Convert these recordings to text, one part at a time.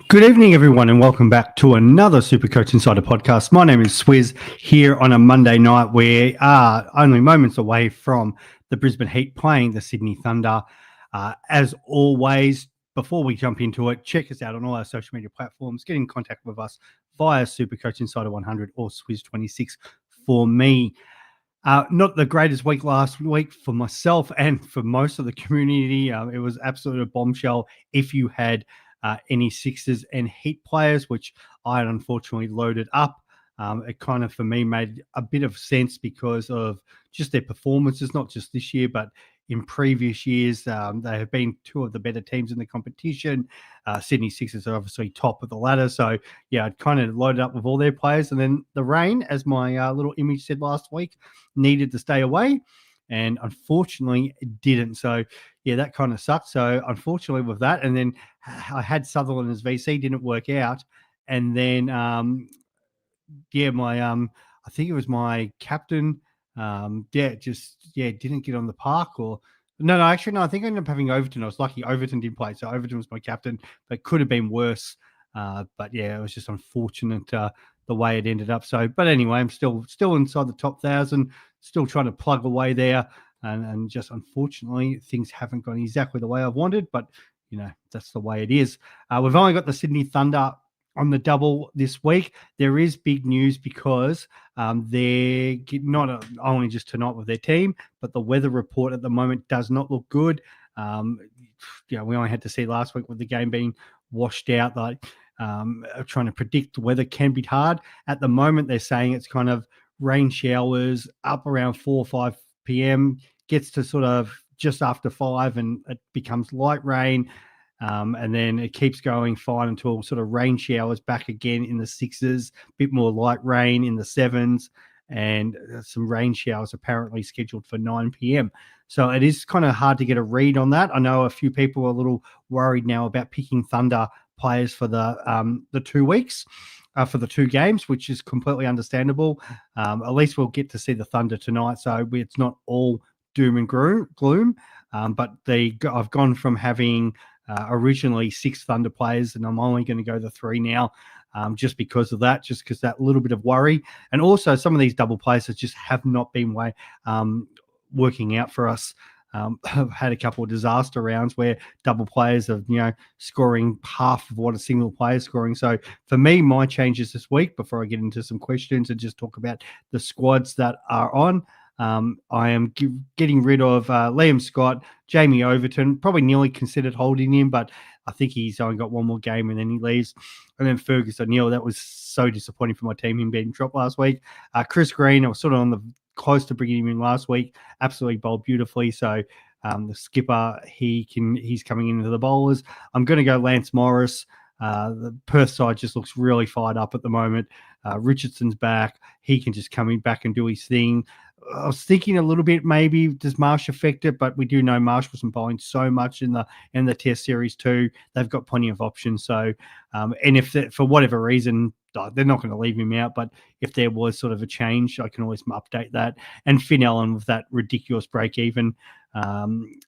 Good evening, everyone, and welcome back to another Supercoach Insider podcast. My name is Swizz here on a Monday night. We are only moments away from the Brisbane Heat playing the Sydney Thunder. As always, before we jump into it, check us out on all our social media platforms. Get in contact with us via Supercoach Insider 100 or Swizz26 for me. Not the greatest week last week for myself and for most of the community. It was absolutely a bombshell. If you had any Sixers and Heat players, which I had unfortunately loaded up, it kind of, for me, made a bit of sense because of just their performances, not just this year, but in previous years. They have been two of the better teams in the competition. Sydney Sixers are obviously top of the ladder. So, yeah, I'd kind of loaded up with all their players. And then the rain, as my little image said last week, needed to stay away. And unfortunately, it didn't. So, yeah, that kind of sucked. So, unfortunately, with that, and then I had Sutherland as VC, didn't work out. And then, my I think it was my captain, didn't get on the park. Or no, actually, no, I think I ended up having Overton. I was lucky Overton didn't play, so Overton was my captain, but could have been worse. But yeah, it was just unfortunate the way it ended up. So, but anyway, I'm still inside the top 1,000, still trying to plug away there, and just unfortunately things haven't gone exactly the way I've wanted. But that's the way it is. We've only got the Sydney Thunder on the double this week. There is big news because they're not only just tonight with their team, but the weather report at the moment does not look good. We only had to see last week with the game being washed out, like trying to predict the weather can be hard. At the moment, they're saying it's kind of rain showers up around 4 or 5 p.m., gets to sort of just after 5 and it becomes light rain. And then it keeps going fine until sort of rain showers back again in the 6s, a bit more light rain in the 7s, and some rain showers apparently scheduled for 9 p.m. So it is kind of hard to get a read on that. I know a few people are a little worried now about picking Thunder players for the 2 weeks, for the 2 games, which is completely understandable. At least we'll get to see the Thunder tonight, so it's not all doom and gloom. But I've gone from having originally 6 Thunder players, and I'm only going to go the 3 now, just because of that, just because that little bit of worry. And also some of these double players just have not been working out for us. I've had a couple of disaster rounds where double players are, scoring half of what a single player is scoring. So for me, my changes this week, before I get into some questions and just talk about the squads that are on, I am getting rid of Liam Scott, Jamie Overton. Probably nearly considered holding him, but I think he's only got one more game and then he leaves. And then Fergus O'Neill, that was so disappointing for my team, him being dropped last week. Chris Green, I was sort of on the close to bringing him in last week. Absolutely bowled beautifully. So the skipper, he's coming into the bowlers. I'm going to go Lance Morris. The Perth side just looks really fired up at the moment. Richardson's back. He can just come in back and do his thing. I was thinking a little bit, maybe does Marsh affect it, but we do know Marsh wasn't bowling so much in the Test series too. They've got plenty of options. So, and if for whatever reason they're not going to leave him out, but if there was sort of a change, I can always update that. And Finn Allen with that ridiculous break even. It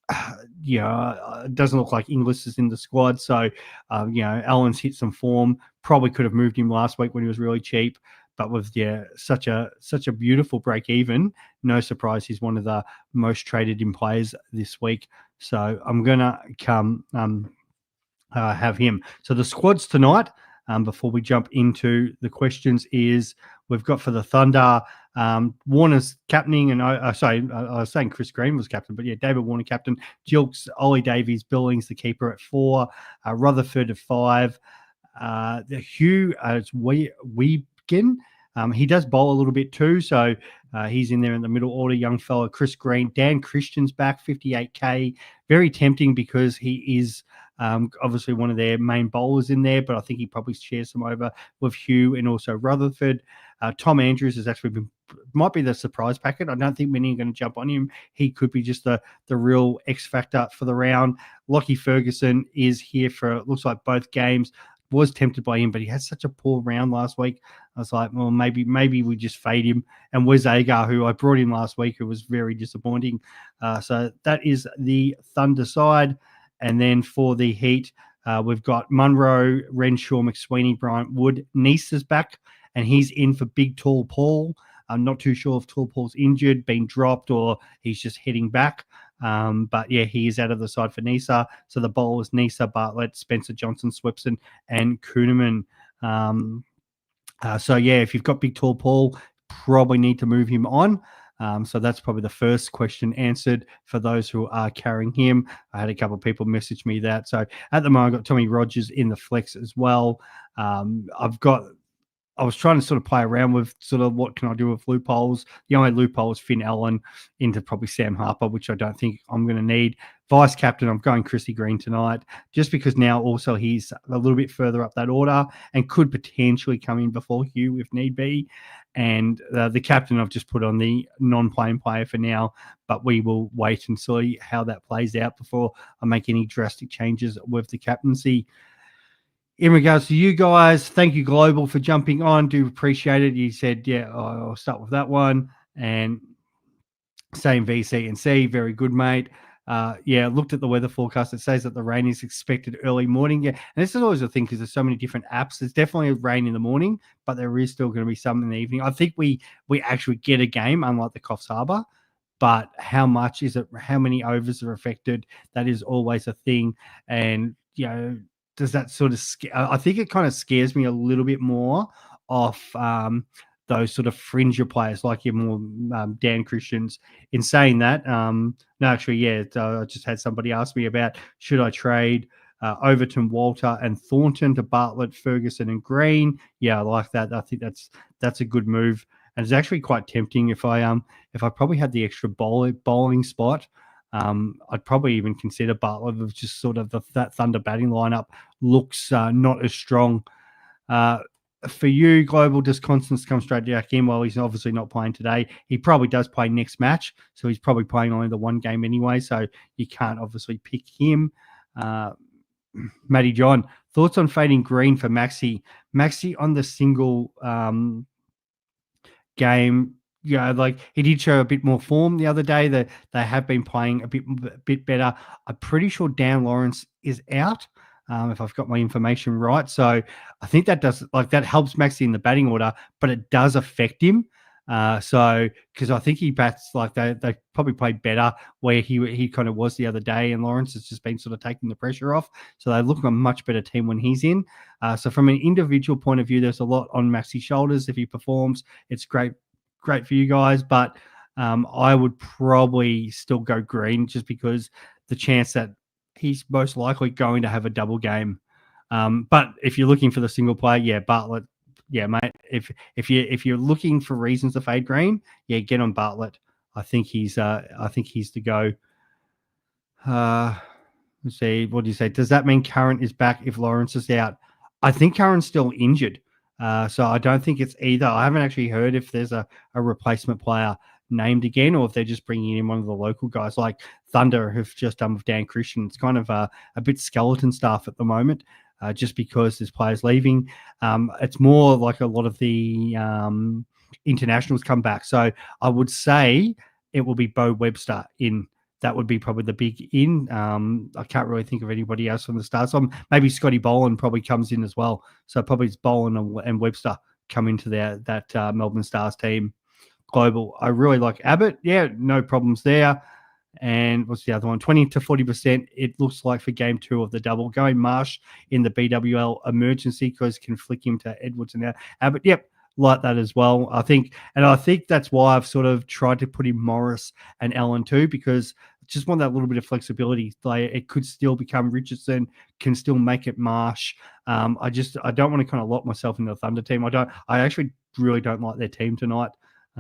doesn't look like Inglis is in the squad. So, Allen's hit some form. Probably could have moved him last week when he was really cheap. But with such a beautiful break even, no surprise he's one of the most traded in players this week. So I'm gonna have him. So the squads tonight, before we jump into the questions, is we've got for the Thunder, Warner's captaining, and I was saying Chris Green was captain, but yeah, David Warner captain, Gilks, Ollie Davies, Billings the keeper at 4, Rutherford at 5, Hugh it's Weebkin. He does bowl a little bit too, so he's in there in the middle order. Young fella, Chris Green, Dan Christian's back, 58k. Very tempting because he is obviously one of their main bowlers in there, but I think he probably shares some over with Hugh and also Rutherford. Tom Andrews has actually might be the surprise packet. I don't think many are going to jump on him. He could be just the real X factor for the round. Lockie Ferguson is here for, looks like, both games. Was tempted by him, but he had such a poor round last week. I was like, well, maybe we just fade him. And Wes Agar, who I brought in last week, who was very disappointing. So that is the Thunder side. And then for the Heat, We've got Munro, Renshaw, McSweeney, Bryant Wood. Nisa's back, and he's in for Big Tall Paul. I'm not too sure if Tall Paul's injured, been dropped, or he's just heading back. But yeah, he is out of the side for Nisa. So the bowlers Nisa, Bartlett, Spencer Johnson, Swepson, and Kuhneman. So yeah, if you've got Big Tall Paul, probably need to move him on. So that's probably the first question answered for those who are carrying him. I had a couple of people message me that. So at the moment, I've got Tommy Rogers in the flex as well. I was trying to sort of play around with sort of what can I do with loopholes. The only loophole is Finn Allen into probably Sam Harper, which I don't think I'm going to need. Vice captain, I'm going Chrissy Green tonight, just because now also he's a little bit further up that order and could potentially come in before Hugh if need be. And the captain I've just put on the non-playing player for now, but we will wait and see how that plays out before I make any drastic changes with the captaincy. In regards to you guys, thank you, Global, for jumping on. Do appreciate it. You said, yeah, I'll start with that one. And same VC and C. Very good, mate. Yeah, looked at the weather forecast. It says that the rain is expected early morning. Yeah, and this is always a thing because there's so many different apps. There's definitely rain in the morning, but there is still going to be some in the evening. I think we actually get a game, unlike the Coffs Harbour. But how much is it? How many overs are affected? That is always a thing. And, does that sort of I think it kind of scares me a little bit more off those sort of fringer players like your more Dan Christians. In saying that, no, actually, yeah, I just had somebody ask me about should I trade Overton, Walter, and Thornton to Bartlett, Ferguson, and Green. Yeah, I like that. I think that's a good move, and it's actually quite tempting if I probably had the extra bowling spot. I'd probably even consider Bartlett of just sort of that Thunder batting lineup looks not as strong. For you, Global, does Constance come straight back in? Well, he's obviously not playing today. He probably does play next match, so he's probably playing only the one game anyway, so you can't obviously pick him. Matty John, thoughts on fading Green for Maxi? Maxi on the single game, like he did show a bit more form the other day. That they have been playing a bit better. I'm pretty sure Dan Lawrence is out, if I've got my information right. So I think that helps Maxi in the batting order, but it does affect him. So because I think he bats like they probably played better where he kind of was the other day, and Lawrence has just been sort of taking the pressure off. So they look like a much better team when he's in. So from an individual point of view, there's a lot on Maxi's shoulders. If he performs, it's great for you guys. But I would probably still go Green just because the chance that he's most likely going to have a double game. But if you're looking for the single player, yeah, Bartlett. Yeah, mate. If you're looking for reasons to fade Green, yeah, get on Bartlett. I think he's the go. Let's see. What do you say? Does that mean Curran is back if Lawrence is out? I think Curran's still injured. So I don't think it's either. I haven't actually heard if there's a replacement player named again, or if they're just bringing in one of the local guys like Thunder, who've just done with Dan Christian. It's kind of a bit skeleton staff at the moment. Just because there's players leaving. It's more like a lot of the internationals come back. So I would say it will be Bo Webster in. That would be probably the big in. I can't really think of anybody else from the start. So maybe Scotty Boland probably comes in as well. So probably it's Boland and Webster come into that Melbourne Stars team. Global. I really like Abbott. Yeah, no problems there. And what's the other one? 20 to 40%. It looks like for game 2 of the double. Going Marsh in the BWL emergency because can flick him to Edwards and Abbott. Yep, like that as well. I think that's why I've sort of tried to put in Morris and Allen too, because I just want that little bit of flexibility. Like it could still become Richardson, can still make it Marsh. I don't want to kind of lock myself in the Thunder team. I actually really don't like their team tonight.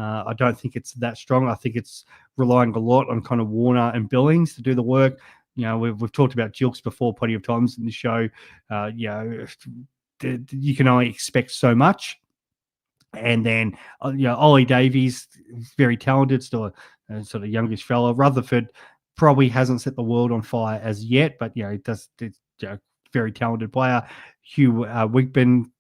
I don't think it's that strong. I think it's relying a lot on kind of Warner and Billings to do the work. We've talked about Jilks before plenty of times in the show. You can only expect so much. And then, Ollie Davies, very talented, still a sort of youngish fellow. Rutherford probably hasn't set the world on fire as yet, but, he does. It's a very talented player. Hugh Wigben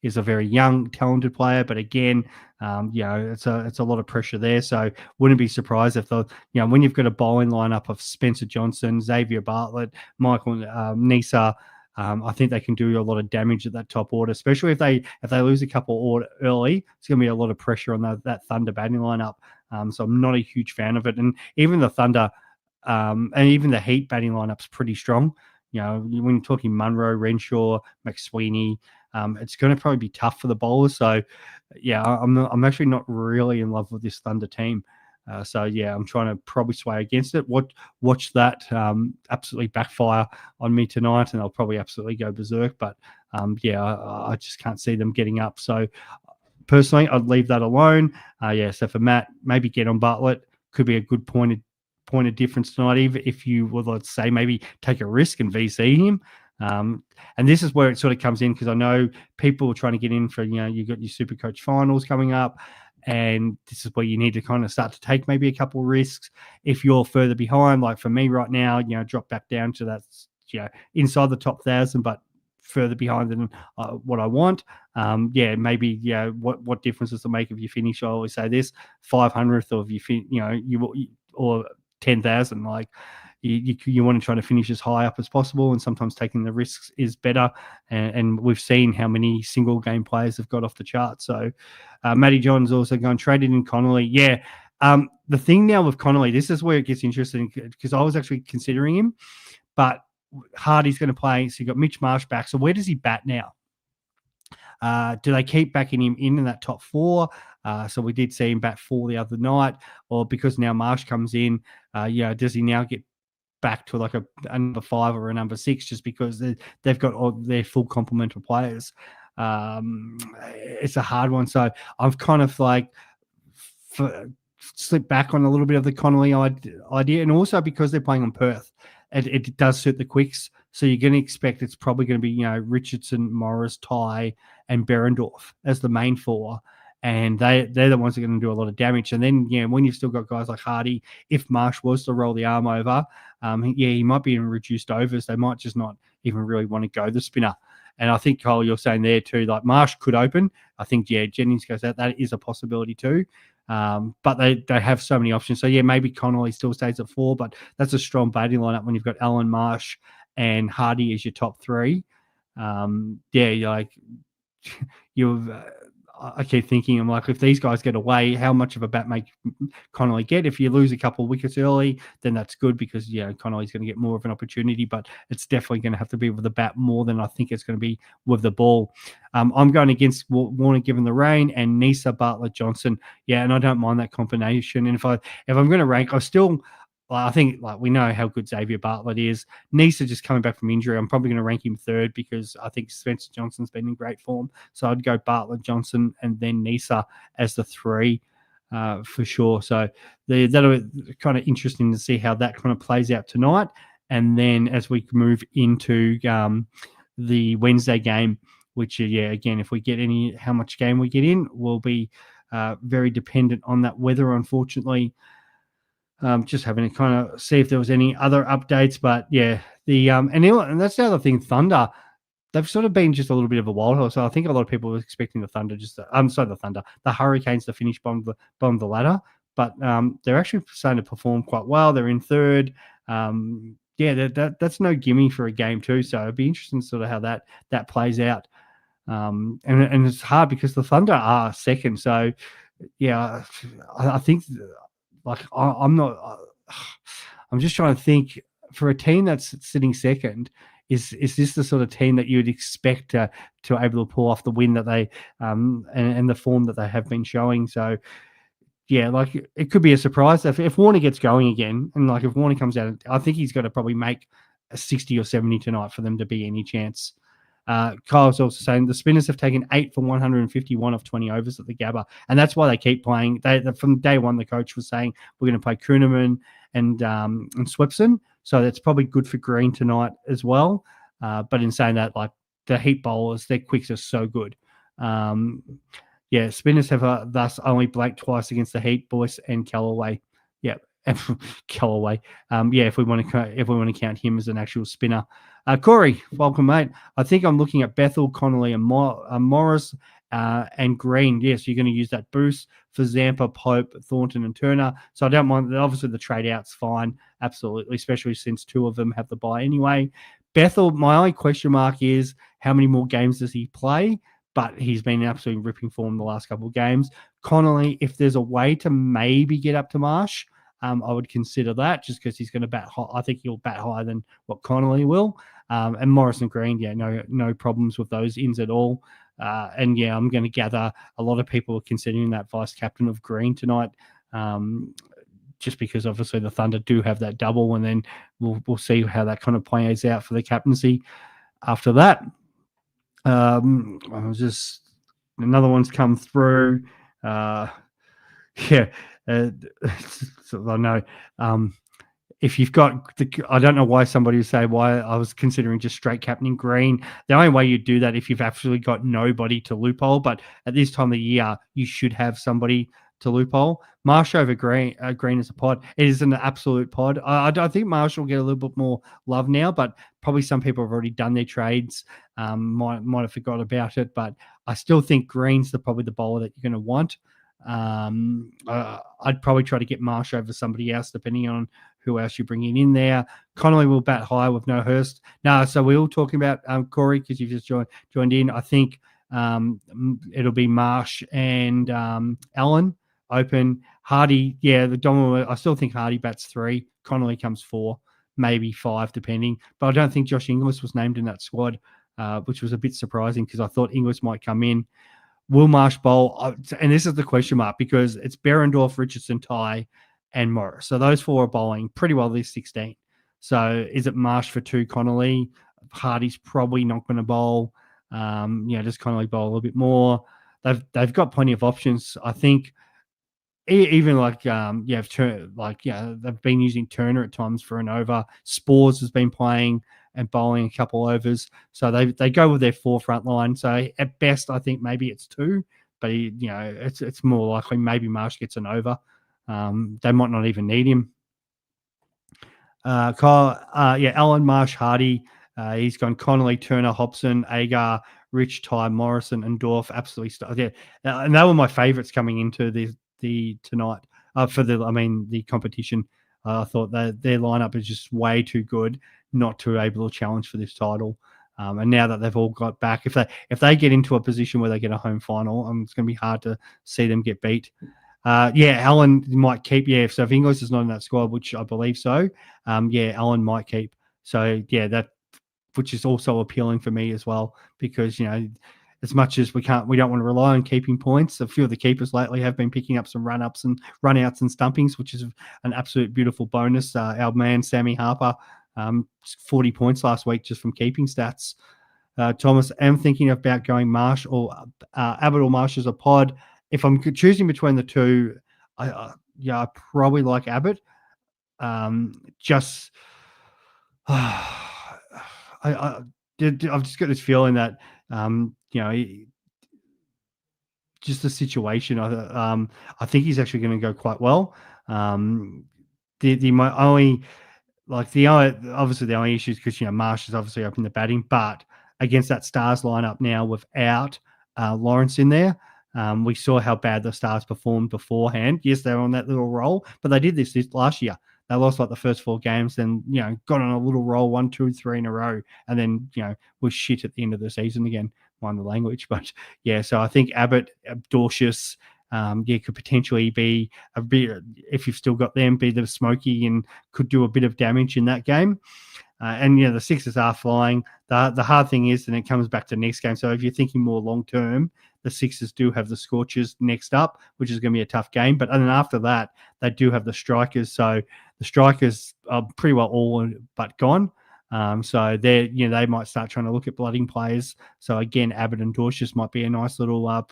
is a very young, talented player, but again, it's a lot of pressure there. So wouldn't be surprised if when you've got a bowling lineup of Spencer Johnson, Xavier Bartlett, Michael Nisa, I think they can do a lot of damage at that top order, especially if they lose a couple order early. It's going to be a lot of pressure on that Thunder batting lineup. So I'm not a huge fan of it. And even the Thunder and even the Heat batting lineup's pretty strong. When you're talking Munro, Renshaw, McSweeney, it's going to probably be tough for the bowlers. So, yeah, I'm actually not really in love with this Thunder team. So, yeah, I'm trying to probably sway against it. Watch that absolutely backfire on me tonight, and I'll probably absolutely go berserk. But, yeah, I just can't see them getting up. So, personally, I'd leave that alone. So for Matt, maybe get on Bartlett. Could be a good point of difference tonight, even if you would, let's say, maybe take a risk and VC him. And this is where it sort of comes in, because I know people are trying to get in for, you've got your Supercoach finals coming up, and this is where you need to kind of start to take maybe a couple of risks. If you're further behind, like for me right now, drop back down to that, inside the top 1,000, but further behind than what I want. Maybe, what difference does it make if you finish? I always say this, 500th, or if you or 10,000. Like, you want to try to finish as high up as possible, and sometimes taking the risks is better. And we've seen how many single game players have got off the chart. So Matty John's also gone traded in Connolly. Yeah. The thing now with Connolly, this is where it gets interesting, because I was actually considering him, but Hardy's going to play. So you got Mitch Marsh back. So where does he bat now? Do they keep backing him in that top 4? So we did see him bat 4 the other night, or because now Marsh comes in, does he now get back to like a number 5 or a number 6, just because they've got all their full complement of players? It's a hard one. So I've kind of like slipped back on a little bit of the Connolly idea, and also because they're playing on Perth, it does suit the quicks. So you're going to expect it's probably going to be, Richardson, Morris, Ty, and Berendorf as the main 4. And they're the ones that are going to do a lot of damage. And then, when you've still got guys like Hardy, if Marsh was to roll the arm over, he might be in reduced overs. They might just not even really want to go the spinner. And I think, Kyle, you're saying there too, like Marsh could open. I think, Jennings goes out. That is a possibility too. But they have so many options. So, maybe Connolly still stays at 4, but that's a strong batting lineup when you've got Allen, Marsh, and Hardy as your top 3. I keep thinking, I'm like, if these guys get away, how much of a bat may Connolly get? If you lose a couple of wickets early, then that's good, because Connolly's going to get more of an opportunity, but it's definitely going to have to be with the bat more than I think it's going to be with the ball. I'm going against Warner given the rain, and Nisa, Bartlett, Johnson. And I don't mind that combination. And if I'm going to rank, I think, like, we know how good Xavier Bartlett is. Nisa just coming back from injury, I'm probably going to rank him 3rd, because I think Spencer Johnson's been in great form. So I'd go Bartlett, Johnson, and then Nisa as the 3 for sure. So that'll be kind of interesting to see how that kind of plays out tonight. And then as we move into the Wednesday game, which, again, if we get how much game we get in, will be very dependent on that weather, unfortunately. Just having to kind of see if there was any other updates, but and that's the other thing. Thunder, they've sort of been just a little bit of a wild horse. So I think a lot of people were expecting the Thunder the Hurricanes to finish bottom of the ladder, but they're actually starting to perform quite well. They're in 3rd. That's no gimme for a game 2. So it'd be interesting to sort of how that plays out. And it's hard because the Thunder are 2nd. So I think. Like, I'm not. I'm just trying to think, for a team that's sitting 2nd, is this the sort of team that you'd expect to able to pull off the win that they and the form that they have been showing? So like, it could be a surprise if Warner gets going again, and like if Warner comes out, I think he's got to probably make a 60 or 70 tonight for them to be any chance. Kyle's also saying the spinners have taken 8 for 151 of 20 overs at the Gabba, and that's why they keep playing. From day one, the coach was saying we're going to play Kuhneman and Swepson, so that's probably good for Green tonight as well. But in saying that, like, the Heat bowlers, their quicks are so good. Spinners have thus only blanked twice against the Heat, Boyce and Callaway. Callaway. If we want to count him as an actual spinner. Corey, welcome, mate. I think I'm looking at Bethel, Connolly, and Morris and Green. Yes, you're going to use that boost for Zampa, Pope, Thornton, and Turner. So I don't mind. Obviously, the trade out's fine, absolutely, especially since 2 of them have the bye anyway. Bethel, my only question mark is how many more games does he play? But he's been in absolutely ripping form the last couple of games. Connolly, if there's a way to maybe get up to Marsh, I would consider that just because he's going to bat high. I think he'll bat higher than what Connolly will. And Morrison Green, yeah, no problems with those ins at all. And yeah, I'm going to gather a lot of people are considering that vice captain of Green tonight. Just because obviously the Thunder do have that double, and then we'll see how that kind of plays out for the captaincy after that. I was just another one's come through. Yeah, so I know. If you've got I don't know why somebody would say why I was considering just straight captaining Green. The only way you do that if you've actually got nobody to loophole, but at this time of the year, you should have somebody to loophole. Marsh over Green is a pod. It is an absolute pod. I think Marsh will get a little bit more love now, but probably some people have already done their trades. Might have forgot about it, but I still think Green's probably the bowler that you're going to want. I'd probably try to get Marsh over somebody else, depending on who else you're bringing in there. Connolly will bat high with no Hurst. No, so we're all talking about Corey because you've just joined in. I think it'll be Marsh and Allen open. Hardy, yeah, the dominant. I still think Hardy bats 3. Connolly comes 4, maybe 5, depending. But I don't think Josh Inglis was named in that squad, which was a bit surprising because I thought Inglis might come in. Will Marsh bowl? And this is the question mark because it's Berendorf, Richardson, Ty, and Morris. So those 4 are bowling pretty well this 16. So is it Marsh for 2, Connolly? Hardy's probably not going to bowl. Just Connolly bowl a little bit more. They've got plenty of options. I think even they've been using Turner at times for an over. Spores has been playing and bowling a couple overs. So they go with their 4 front line. So at best, I think maybe it's 2, but it's more likely maybe Marsh gets an over. They might not even need him. Allen, Marsh, Hardy. He's gone Connolly, Turner, Hobson, Agar, Rich, Ty, Morrison, and Dorf. Absolutely, and they were my favourites coming into the tonight for the competition. I thought that their lineup is just way too good not to be able to challenge for this title. And now that they've all got back, if they get into a position where they get a home final, it's going to be hard to see them get beat. Allen might keep. Yeah, so if Inglis is not in that squad, which I believe so, Allen might keep. So that, which is also appealing for me as well, because as much as we don't want to rely on keeping points. A few of the keepers lately have been picking up some run-ups and run-outs and stumpings, which is an absolute beautiful bonus. Our man, Sammy Harper, 40 points last week just from keeping stats. Thomas, I'm thinking about going Marsh or Abbott or Marsh as a pod. If I'm choosing between the two, I probably like Abbott. I've just got this feeling that just the situation. I think he's actually going to go quite well. Obviously the only issue is because Marsh is obviously up in the batting, but against that Stars lineup now without Lawrence in there, we saw how bad the Stars performed beforehand. Yes, they were on that little roll, but they did this last year. They lost like the first 4 games, then got on a little roll 1, 2, 3 in a row, and then was shit at the end of the season again. Mind the language, but so I think Abbott, Dorcius, could potentially be a bit, if you've still got them, be the smoky and could do a bit of damage in that game. And the Sixers are flying. The hard thing is, and it comes back to the next game. So if you're thinking more long term, the Sixers do have the Scorchers next up, which is going to be a tough game. But then after that, they do have the Strikers. So the Strikers are pretty well all but gone. So they might start trying to look at blooding players. So again, Abbott and Dorcius might be a nice little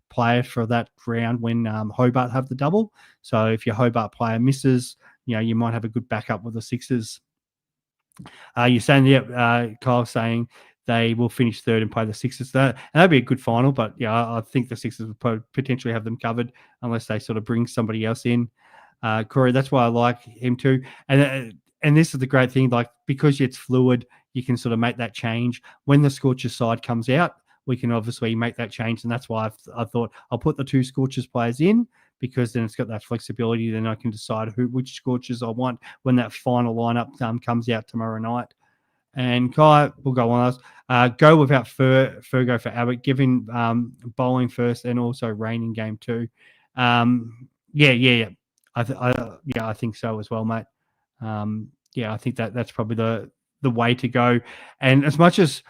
player for that round when Hobart have the double. So if your Hobart player misses, you might have a good backup with the Sixers. You're saying, Kyle's saying they will finish 3rd and play the Sixers. And that'd be a good final, but I think the Sixers would potentially have them covered unless they sort of bring somebody else in. Corey, that's why I like him too. And this is the great thing, like, because it's fluid, you can sort of make that change. When the Scorchers side comes out, we can obviously make that change. And that's why I thought I'll put the 2 Scorchers players in, because then it's got that flexibility. Then I can decide which Scorchers I want when that final lineup comes out tomorrow night. And Kai will go on us. Go without Fergo for Abbott. Give him bowling first and also rain in game 2. Yeah. I think so as well, mate. I think that's probably the way to go. And as much as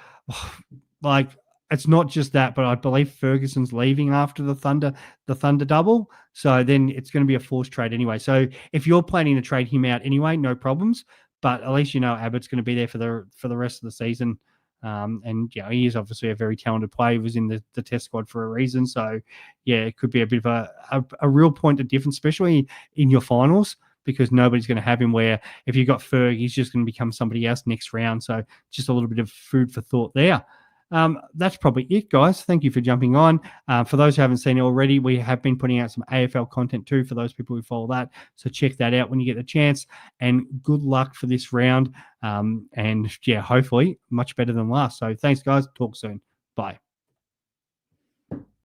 like it's not just that, but I believe Ferguson's leaving after the Thunder double. So then it's going to be a forced trade anyway. So if you're planning to trade him out anyway, no problems. But at least you know Abbott's going to be there for the rest of the season. And he is obviously a very talented player. He was in the test squad for a reason. So it could be a bit of a real point of difference, especially in your finals, because nobody's going to have him where if you got Ferg, he's just going to become somebody else next round. So just a little bit of food for thought there. That's probably it, guys. Thank you for jumping on. For those who haven't seen it already, we have been putting out some AFL content too for those people who follow that. So check that out when you get the chance. And good luck for this round. And hopefully much better than last. So thanks, guys. Talk soon. Bye.